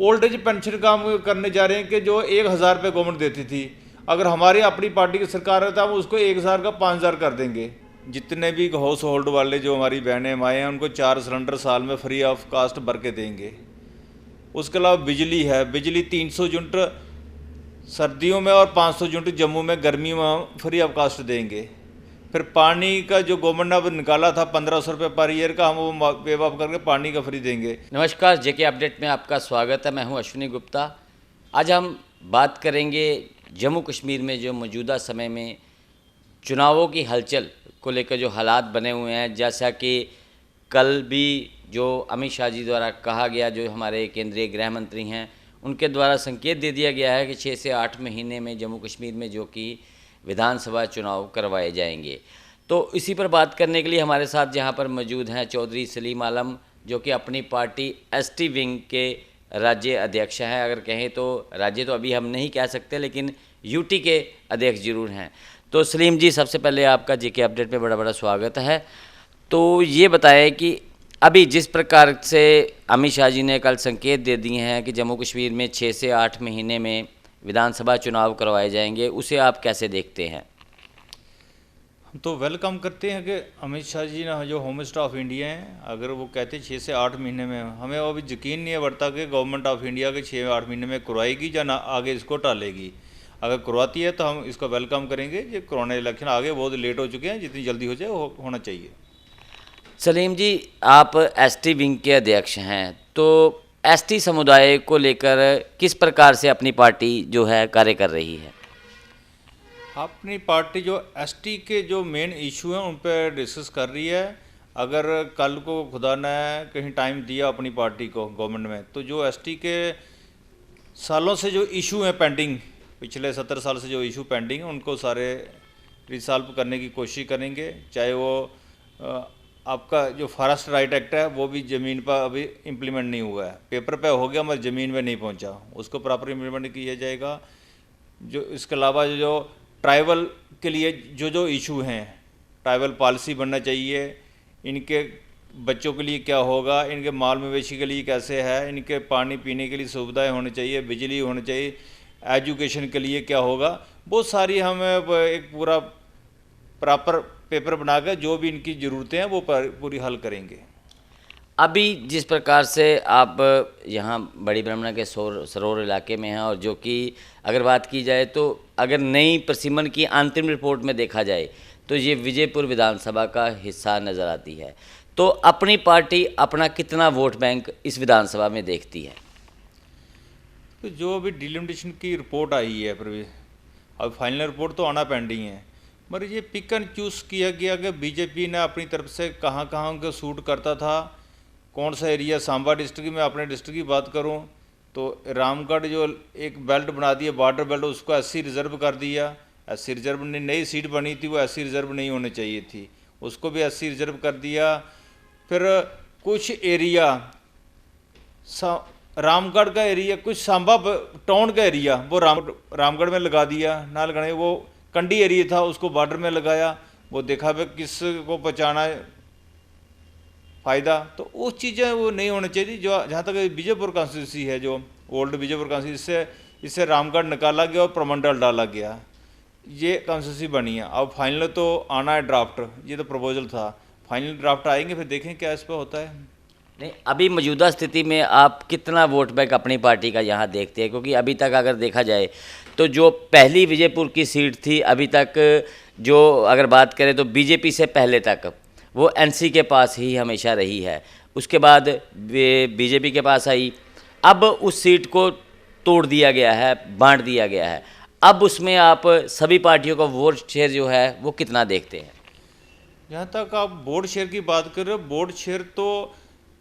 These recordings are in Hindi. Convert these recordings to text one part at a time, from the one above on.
ओल्ड एज पेंशन काम करने जा रहे हैं कि जो 1,000 रुपये गवर्नमेंट देती थी, अगर हमारी अपनी पार्टी की सरकार है तो हम उसको 1,000 का 5,000 कर देंगे। जितने भी हाउस होल्ड वाले जो हमारी बहनें माएँ हैं उनको 4 सिलेंडर साल में फ्री ऑफ कास्ट भर के देंगे। उसके अलावा बिजली है, बिजली 300 यूनिट सर्दियों में और 500 यूनिट जम्मू में गर्मियों में हम फ्री ऑफ कास्ट देंगे। फिर पानी का जो गवर्नमेंट ने अब निकाला था 1,500 रुपये पर ईयर का, हम वो वेव ऑफ करके पानी का फ्री देंगे। नमस्कार, जेके अपडेट में आपका स्वागत है। मैं हूं अश्विनी गुप्ता। आज हम बात करेंगे जम्मू कश्मीर में जो मौजूदा समय में चुनावों की हलचल को लेकर जो हालात बने हुए हैं। जैसा कि कल भी जो अमित शाह जी द्वारा कहा गया, जो हमारे केंद्रीय गृह मंत्री हैं, उनके द्वारा संकेत दे दिया गया है कि 6 से 8 महीने में जम्मू कश्मीर में जो कि विधानसभा चुनाव करवाए जाएंगे। तो इसी पर बात करने के लिए हमारे साथ यहाँ पर मौजूद हैं चौधरी सलीम आलम, जो कि अपनी पार्टी एसटी विंग के राज्य अध्यक्ष हैं। अगर कहें तो राज्य तो अभी हम नहीं कह सकते, लेकिन यूटी के अध्यक्ष जरूर हैं। तो सलीम जी, सबसे पहले आपका जेके अपडेट में बड़ा बड़ा स्वागत है। तो ये बताएं कि अभी जिस प्रकार से अमित शाह जी ने कल संकेत दे दिए हैं कि जम्मू कश्मीर में 6 से 8 महीने में विधानसभा चुनाव करवाए जाएंगे, उसे आप कैसे देखते हैं? हम तो वेलकम करते हैं कि अमित शाह जी ने जो होम मिनिस्टर ऑफ इंडिया हैं, अगर वो कहते हैं 6 से 8 महीने में, हमें वो अभी यकीन नहीं है बढ़ता कि गवर्नमेंट ऑफ इंडिया के 6-8 महीने में करवाएगी या ना आगे इसको टालेगी। अगर करवाती है तो हम इसको वेलकम करेंगे। जो कोरोना इलेक्शन आगे बहुत लेट हो चुके हैं, जितनी जल्दी हो जाए होना चाहिए। सलीम जी, आप एसटी विंग के अध्यक्ष हैं, तो एसटी समुदाय को लेकर किस प्रकार से अपनी पार्टी जो है कार्य कर रही है? अपनी पार्टी जो एसटी के जो मेन इशू हैं उन पर डिस्कस कर रही है। अगर कल को खुदा ने कहीं टाइम दिया अपनी पार्टी को गवर्नमेंट में, तो जो एसटी के सालों से जो इशू हैं पेंडिंग, पिछले 70 साल से जो इशू पेंडिंग हैं, उनको सारे रिसॉल्व करने की कोशिश करेंगे। चाहे वो आपका जो फॉरेस्ट राइट एक्ट है वो भी ज़मीन पर अभी इम्प्लीमेंट नहीं हुआ है, पेपर पे हो गया मगर ज़मीन में नहीं पहुंचा, उसको प्रॉपर इम्प्लीमेंट किया जाएगा। जो इसके अलावा जो ट्राइबल के लिए जो जो इशू हैं, ट्राइबल पॉलिसी बनना चाहिए। इनके बच्चों के लिए क्या होगा, इनके माल मवेशी के लिए कैसे है, इनके पानी पीने के लिए सुविधाएं होनी चाहिए, बिजली होनी चाहिए, एजुकेशन के लिए क्या होगा, बहुत सारी हम एक पूरा प्रॉपर पेपर बनाकर जो भी इनकी ज़रूरतें हैं वो पूरी हल करेंगे। अभी जिस प्रकार से आप यहाँ बड़ी ब्रह्मणा के सरोवर इलाके में हैं, और जो कि अगर बात की जाए तो अगर नई प्रसिमन की अंतिम रिपोर्ट में देखा जाए तो ये विजयपुर विधानसभा का हिस्सा नज़र आती है। तो अपनी पार्टी अपना कितना वोट बैंक इस विधानसभा में देखती है? तो जो अभी डिलिमिटेशन की रिपोर्ट आई है, पर अब फाइनल रिपोर्ट तो आना पेंडिंग है, मगर ये पिक एंड चूज़ किया गया कि बीजेपी ने अपनी तरफ से कहाँ कहाँ उनको सूट करता था, कौन सा एरिया। सांबा डिस्ट्रिक्ट में अपने डिस्ट्रिक्ट की बात करूं तो रामगढ़ जो एक बेल्ट बना दिया, बॉर्डर बेल्ट, उसको एससी रिजर्व कर दिया। एससी रिजर्व ने नई सीट बनी थी, वो एससी रिजर्व नहीं होनी चाहिए थी, उसको भी एससी रिजर्व कर दिया। फिर कुछ एरिया रामगढ़ का एरिया, कुछ सांबा टाउन का एरिया वो रामगढ़ में लगा दिया, ना लगाने वो कंडी एरिया था उसको बॉर्डर में लगाया। वो देखा भाई किस को बचाना है फ़ायदा, तो वो चीज़ें वो नहीं होनी चाहिए। जो जहाँ तक विजयपुर कॉन्स्टिट्यूंसी है, जो ओल्ड विजयपुर कॉन्स्टिट्यूंसी, इससे रामगढ़ निकाला गया और प्रमंडल डाला गया, ये कॉन्स्टिट्यूंसी बनी है। अब फाइनल तो आना है ड्राफ्ट, ये तो प्रपोजल था, फाइनल ड्राफ्ट आएंगे फिर देखें क्या इस पर होता है। नहीं, अभी मौजूदा स्थिति में आप कितना वोट बैंक अपनी पार्टी का यहाँ देखते हैं? क्योंकि अभी तक अगर देखा जाए तो जो पहली विजयपुर की सीट थी, अभी तक जो अगर बात करें तो बीजेपी से पहले तक वो एनसी के पास ही हमेशा रही है, उसके बाद बीजेपी के पास आई। अब उस सीट को तोड़ दिया गया है, बांट दिया गया है। अब उसमें आप सभी पार्टियों का वोट शेयर जो है वो कितना देखते हैं? जहाँ तक आप बोर्ड शेयर की बात कर रहे हो, बोर्ड शेयर तो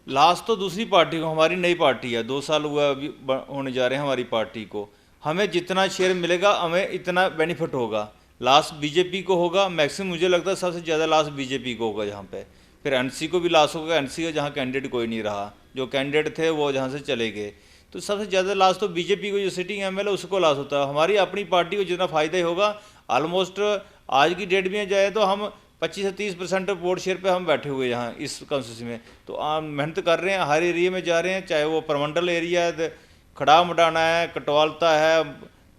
लास्ट तो दूसरी पार्टी को, हमारी नई पार्टी है, 2 साल हुआ अभी होने जा रहे हैं हमारी पार्टी को, हमें जितना शेयर मिलेगा हमें इतना बेनिफिट होगा। लास्ट बीजेपी को होगा मैक्सिमम, मुझे लगता है सबसे ज़्यादा लास्ट बीजेपी को होगा यहाँ पे। फिर एनसी को भी लास्ट होगा, एनसी का जहाँ कैंडिडेट कोई नहीं रहा, जो कैंडिडेट थे वो जहाँ से चले गए, तो सबसे ज़्यादा लास्ट तो बीजेपी को, जो सिटिंग एमएलए उसको लास्ट होता है। हमारी अपनी पार्टी को जितना फ़ायदा ही होगा। ऑलमोस्ट आज की डेट में जाए तो हम 25 से 30% वोट शेयर पे हम बैठे हुए यहाँ इस कॉन्स्टिट्यूंसी में, तो मेहनत कर रहे हैं, हर एरिया में जा रहे हैं, चाहे वो प्रमंडल एरिया खड़ा मडाना है, कटवालता है,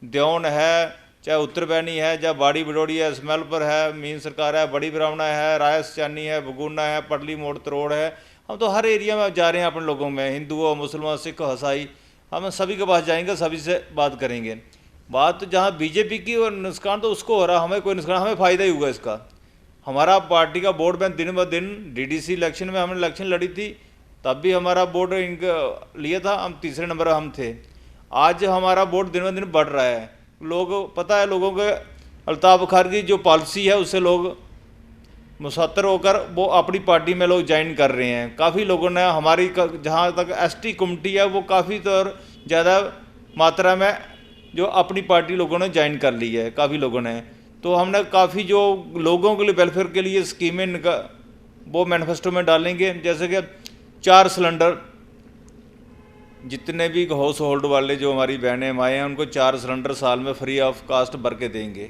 द्योन है, चाहे उत्तरबैनी है, चाहे बाड़ी बडोड़ी है, स्मेलपुर है, मीन सरकार है, बड़ी ब्राह्मणा है, रायस चानी है, बगुना है, पटली मोड़ तरोड़ है। हम तो हर एरिया में जा रहे हैं अपने लोगों में, हिंदू हो, मुसलमान, सिख, ईसाई, हम सभी के पास जाएंगे, सभी से बात करेंगे। बात तो जहाँ बीजेपी की और नुकसान तो उसको हो रहा, हमें कोई नुकसान, हमें फ़ायदा ही हुआ इसका। हमारा पार्टी का वोट बैंक दिन ब दिन, डीडीसी इलेक्शन में हमने इलेक्शन लड़ी थी तब भी हमारा वोट इनका लिया था, हम तीसरे नंबर हम थे। आज हमारा वोट दिन ब दिन बढ़ रहा है। लोग पता है, लोगों के अल्ताफ बुखारी की जो पॉलिसी है उससे लोग मुसत्तर होकर वो अपनी पार्टी में लोग ज्वाइन कर रहे हैं। काफ़ी लोगों ने हमारी जहाँ तक एसटी कमेटी है वो काफ़ी तो ज़्यादा मात्रा में जो अपनी पार्टी लोगों ने ज्वाइन कर ली है, काफ़ी लोगों ने। तो हमने काफ़ी जो लोगों के लिए वेलफेयर के लिए स्कीमें वो मैनिफेस्टो में डालेंगे, जैसे कि 4 सिलेंडर, जितने भी हाउस होल्ड वाले जो हमारी बहनें माएँ हैं उनको 4 सिलेंडर साल में फ्री ऑफ कास्ट भर के देंगे।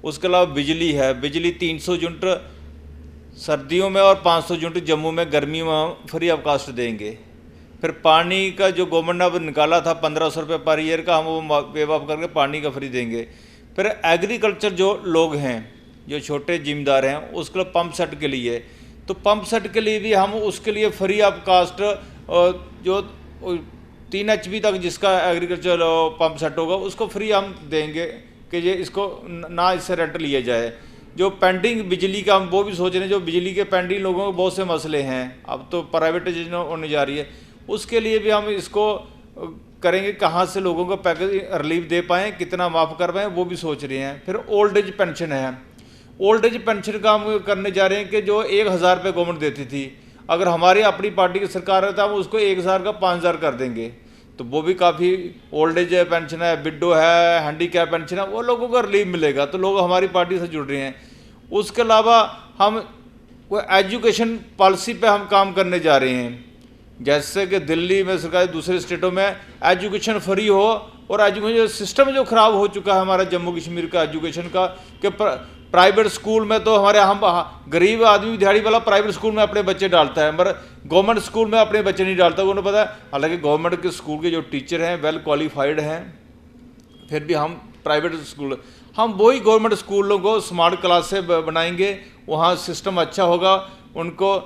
उसके अलावा बिजली है, बिजली 300 यूनिट सर्दियों में और 500 यूनिट जम्मू में गर्मियों में फ्री ऑफ कास्ट देंगे। फिर पानी का जो गवर्नमेंट ने अब निकाला था 1500 रुपये पर ईयर का, हम वो वेव ऑफ करके पानी का फ्री देंगे। फिर एग्रीकल्चर जो लोग हैं, जो छोटे जिम्मेदार हैं, उसके लिए पंप सेट के लिए, तो पंप सेट के लिए भी हम उसके लिए फ्री ऑफ कास्ट जो 3 HP तक जिसका एग्रीकल्चर पंप सेट होगा उसको फ्री हम देंगे कि ये इसको ना इससे रेंट लिया जाए। जो पेंडिंग बिजली का हम वो भी सोच रहे हैं, जो बिजली के पेंडिंग लोगों के बहुत से मसले हैं, अब तो प्राइवेटाइजेशन होने जा रही है, उसके लिए भी हम इसको करेंगे, कहाँ से लोगों को पैकेज रिलीफ दे पाएँ, कितना माफ़ कर पाएँ, वो भी सोच रहे हैं। फिर ओल्ड एज पेंशन है, ओल्ड एज पेंशन का हम करने जा रहे हैं कि जो 1000 रुपये गवर्नमेंट देती थी, अगर हमारी अपनी पार्टी की सरकार है तो हम उसको 1000 का 5000 कर देंगे। तो वो भी काफ़ी ओल्ड एज पेंशन है, विडो है, हैंडीकैप पेंशन है, वो लोगों को रिलीफ मिलेगा। तो लोग हमारी पार्टी से जुड़ रहे हैं। उसके अलावा हम वो एजुकेशन पॉलिसी पे हम काम करने जा रहे हैं, जैसे कि दिल्ली में सरकार, दूसरे स्टेटों में एजुकेशन फ्री हो। और एजुकेशन सिस्टम जो ख़राब हो चुका है हमारा जम्मू कश्मीर का एजुकेशन का, कि प्राइवेट स्कूल में तो हमारे हम गरीब आदमी दिहाड़ी वाला प्राइवेट स्कूल में अपने बच्चे डालता है, मगर गवर्नमेंट स्कूल में अपने बच्चे नहीं डालता, उन्हें पता है। हालांकि गवर्नमेंट के स्कूल के जो टीचर हैं वेल क्वालिफाइड हैं, फिर भी हम प्राइवेट स्कूल, हम वही गवर्नमेंट स्कूलों को स्मार्ट क्लास से बनाएंगे, वहाँ सिस्टम अच्छा होगा, उनको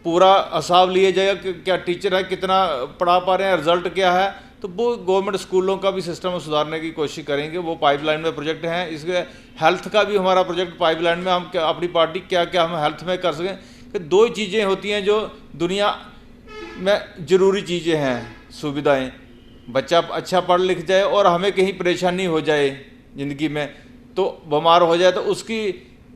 पूरा हिसाब लिया जाएगा कि क्या टीचर है, कितना पढ़ा पा रहे हैं, रिजल्ट क्या है। तो वो गवर्नमेंट स्कूलों का भी सिस्टम सुधारने की कोशिश करेंगे। वो पाइपलाइन में प्रोजेक्ट हैं। इसके हेल्थ का भी हमारा प्रोजेक्ट पाइपलाइन में, हम क्या अपनी पार्टी क्या क्या हम हेल्थ में कर सकें। कि 2 ही चीज़ें होती हैं जो दुनिया में ज़रूरी चीज़ें हैं, सुविधाएं, बच्चा अच्छा पढ़ लिख जाए और हमें कहीं परेशानी हो जाए ज़िंदगी में, तो बीमार हो जाए, तो उसकी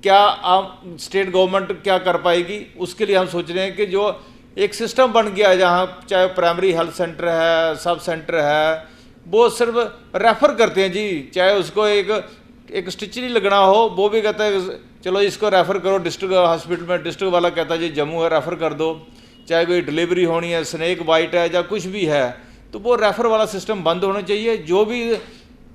क्या आप स्टेट गवर्नमेंट क्या कर पाएगी। उसके लिए हम सोच रहे हैं कि जो एक सिस्टम बन गया है, जहाँ चाहे प्राइमरी हेल्थ सेंटर है, सब सेंटर है, वो सिर्फ रेफ़र करते हैं जी, चाहे उसको एक स्टिच नहीं लगना हो, वो भी कहता है चलो इसको रेफ़र करो डिस्ट्रिक्ट हॉस्पिटल में, डिस्ट्रिक्ट वाला कहता है जी जम्मू है, रेफ़र कर दो। चाहे कोई डिलीवरी होनी है, स्नेक बाइट है या कुछ भी है, तो वो रेफ़र वाला सिस्टम बंद होना चाहिए। जो भी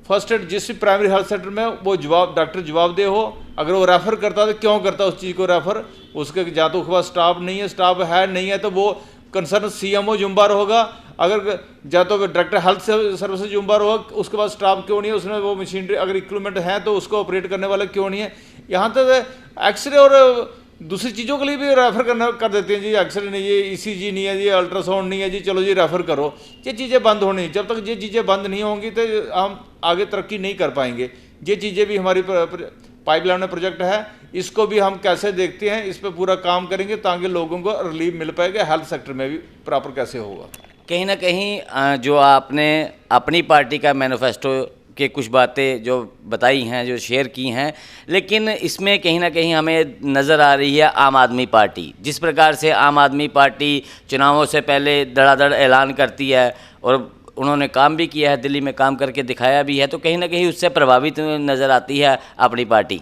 फर्स्ट एड जिस भी प्राइमरी हेल्थ सेंटर में वो डॉक्टर जवाबदेह हो, अगर वो रेफ़र करता है तो क्यों करता है उस चीज़ को रेफ़र, उसके या तो उसके पास स्टाफ नहीं है, स्टाफ है नहीं है तो वो कंसर्न CMO जुम्मेदार होगा, अगर या तो डायरेक्टर हेल्थ सर्विस जुम्मेदार होगा, उसके पास स्टाफ क्यों नहीं है, उसमें वो मशीनरी अगर इक्विपमेंट है तो उसको ऑपरेट करने वाले क्यों नहीं है। यहाँ तक एक्सरे और दूसरी चीज़ों के लिए भी रेफ़र कर देते हैं जी, एक्सरे नहीं है, ECG नहीं है जी, अल्ट्रासाउंड नहीं है जी, चलो जी रेफ़र करो। ये चीज़ें बंद होनी, जब तक ये चीज़ें बंद नहीं होंगी तो हम आगे तरक्की नहीं कर पाएंगे। ये चीज़ें भी हमारी पाइपलाइन में प्रोजेक्ट है, इसको भी हम कैसे देखते हैं, इस पर पूरा काम करेंगे ताकि लोगों को रिलीफ मिल पाएगा। हेल्थ सेक्टर में भी प्रॉपर कैसे होगा। कहीं ना कहीं जो आपने अपनी पार्टी का मैनिफेस्टो के कुछ बातें जो बताई हैं, जो शेयर की हैं, लेकिन इसमें कहीं ना कहीं हमें नज़र आ रही है आम आदमी पार्टी, जिस प्रकार से आम आदमी पार्टी चुनावों से पहले धड़ाधड़ ऐलान करती है और उन्होंने काम भी किया है, दिल्ली में काम करके दिखाया भी है, तो कहीं ना कहीं उससे प्रभावित नज़र आती है अपनी पार्टी।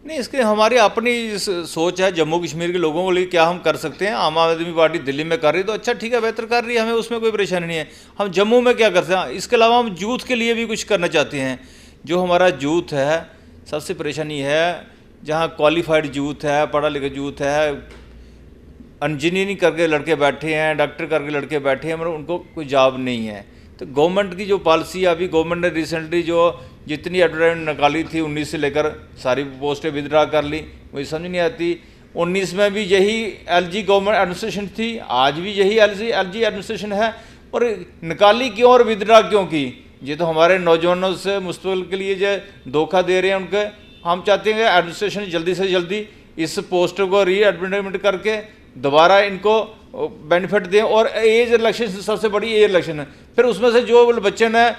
नहीं, इसके हमारी अपनी सोच है जम्मू कश्मीर के लोगों के लिए क्या हम कर सकते हैं। आम आदमी पार्टी दिल्ली में कर रही है तो अच्छा ठीक है, बेहतर कर रही है, हमें उसमें कोई परेशानी नहीं है। हम जम्मू में क्या कर सकते हैं, इसके अलावा हम यूथ के लिए भी कुछ करना चाहते हैं। जो हमारा यूथ है, सबसे परेशानी है जहाँ क्वालिफाइड यूथ है, पढ़ा लिखा यूथ है, इंजीनियरिंग करके लड़के बैठे हैं, डॉक्टर करके लड़के बैठे हैं, मगर उनको कोई जॉब नहीं है। तो गवर्नमेंट की जो पॉलिसी है, अभी गवर्नमेंट ने रिसेंटली जो जितनी एडवर्टाइजमेंट निकाली थी 19 से लेकर सारी पोस्टें विदड्रा कर ली, मुझे समझ नहीं आती। 19 में भी यही एलजी गवर्नमेंट एडमिनिस्ट्रेशन थी, आज भी यही एलजी एडमिनिस्ट्रेशन है, और निकाली क्यों और विदड्रा क्यों की? ये तो हमारे नौजवानों से मुस्तकबिल के लिए जो धोखा दे रहे हैं उनके। हम चाहते हैं कि एडमिनिस्ट्रेशन जल्दी से जल्दी इस पोस्ट को री एडवर्टाइजमेंट करके दोबारा इनको बेनिफिट दें। और एज इलेक्शन सबसे बड़ी एज इलेक्शन है, फिर उसमें से जो बच्चे ने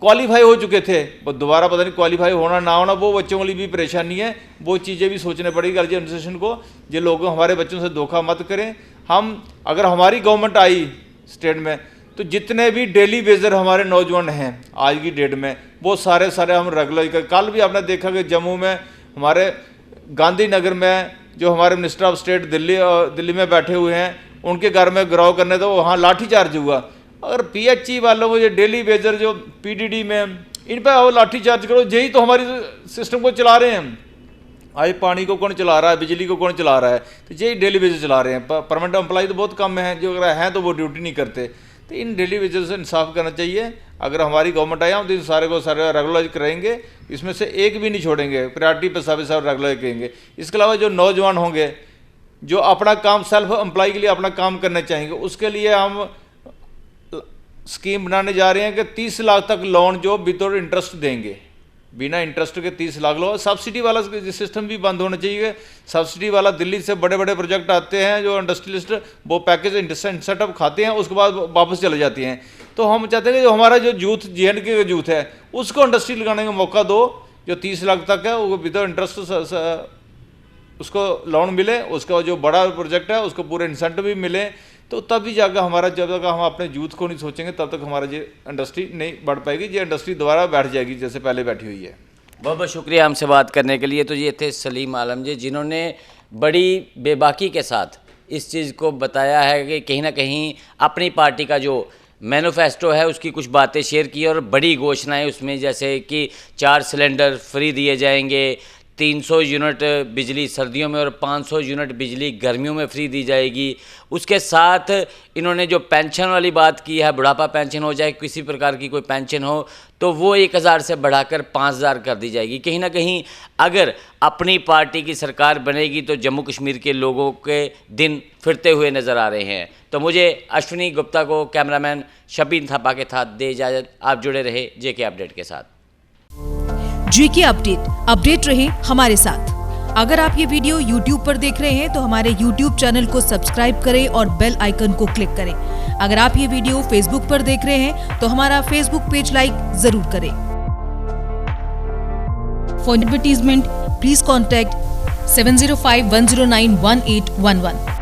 क्वालिफाई हो चुके थे वो दोबारा पता नहीं क्वालिफाई होना ना होना, वो बच्चों के लिए भी परेशानी है। वो चीज़ें भी सोचने पड़ेगी एलजी एडमिनिस्ट्रेशन को। ये लोग हमारे बच्चों से धोखा मत करें। हम अगर हमारी गवर्नमेंट आई स्टेट में तो जितने भी डेली वेजर हमारे नौजवान हैं आज की डेट में वो सारे हम रेगुलर कर। कल भी आपने देखा कि जम्मू में हमारे गांधीनगर में जो हमारे मिनिस्टर ऑफ स्टेट दिल्ली में बैठे हुए हैं उनके घर में गिराव करने तो वहाँ लाठीचार्ज हुआ। अगर पीएचई वालों को, ये डेली वेजर जो पीडीडी में, इन पर आओ लाठीचार्ज करो। यही तो हमारी सिस्टम को चला रहे हैं। आज पानी को कौन चला रहा है, बिजली को कौन चला रहा है, तो यही डेली वेजर चला रहे हैं। परमानेंट एम्प्लॉय तो बहुत कम है, जो अगर हैं तो वो ड्यूटी नहीं करते। तो इन डेली वेजर से इंसाफ करना चाहिए। अगर हमारी गवर्नमेंट आए हम तो इन सारे को सारे रेगुलराइज कराएंगे, इसमें से एक भी नहीं छोड़ेंगे, प्रायोरिटी पे सब रेगुलराइज करेंगे। इसके अलावा जो नौजवान होंगे जो अपना काम सेल्फ एम्प्लॉय के लिए अपना काम करना चाहेंगे, उसके लिए हम स्कीम बनाने जा रहे हैं कि 30 लाख तक लोन जो विदाउट इंटरेस्ट देंगे, बिना इंटरेस्ट के 30 लाख लोन। सब्सिडी वाला सिस्टम भी बंद होना चाहिए। सब्सिडी वाला दिल्ली से बड़े बड़े प्रोजेक्ट आते हैं जो इंडस्ट्रियलिस्ट वो पैकेज इंसेंटिव खाते हैं, उसके बाद वापस चले जाती हैं। तो हम चाहते हैं कि जो हमारा जो यूथ JNK का यूथ है उसको इंडस्ट्री लगाने का मौका दो। जो 30 लाख तक है वो विदाउट इंटरेस्ट उसको लोन मिले, उसका जो बड़ा प्रोजेक्ट है उसको पूरे इंसेंटिव भी मिले। तो तभी जाकर हमारा, जब तक हम अपने यूथ को नहीं सोचेंगे तब तक हमारा ये इंडस्ट्री नहीं बढ़ पाएगी। ये इंडस्ट्री दोबारा बैठ जाएगी जैसे पहले बैठी हुई है। बहुत बहुत शुक्रिया हमसे बात करने के लिए। तो ये थे सलीम आलम जी, जिन्होंने बड़ी बेबाकी के साथ इस चीज़ को बताया है कि कहीं ना कहीं अपनी पार्टी का जो मैनिफेस्टो है उसकी कुछ बातें शेयर की और बड़ी घोषणाएं उसमें, जैसे कि 4 सिलेंडर फ्री दिए जाएंगे, 300 यूनिट बिजली सर्दियों में और 500 यूनिट बिजली गर्मियों में फ्री दी जाएगी। उसके साथ इन्होंने जो पेंशन वाली बात की है, बुढ़ापा पेंशन हो जाए, किसी प्रकार की कोई पेंशन हो तो वो 1000 से बढ़ाकर 5000 कर दी जाएगी। कहीं ना कहीं अगर अपनी पार्टी की सरकार बनेगी तो जम्मू कश्मीर के लोगों के दिन फिरते हुए नज़र आ रहे हैं। तो मुझे अश्विनी गुप्ता को, कैमरामैन शबीन थापा के साथ दे इजाज़त। आप जुड़े रहे JK अपडेट के साथ। JK अपडेट रहे हमारे साथ। अगर आप ये वीडियो YouTube पर देख रहे हैं तो हमारे YouTube चैनल को सब्सक्राइब करें और बेल आइकन को क्लिक करें। अगर आप ये वीडियो Facebook पर देख रहे हैं तो हमारा Facebook पेज लाइक जरूर करें। For advertisement please contact 7051091811।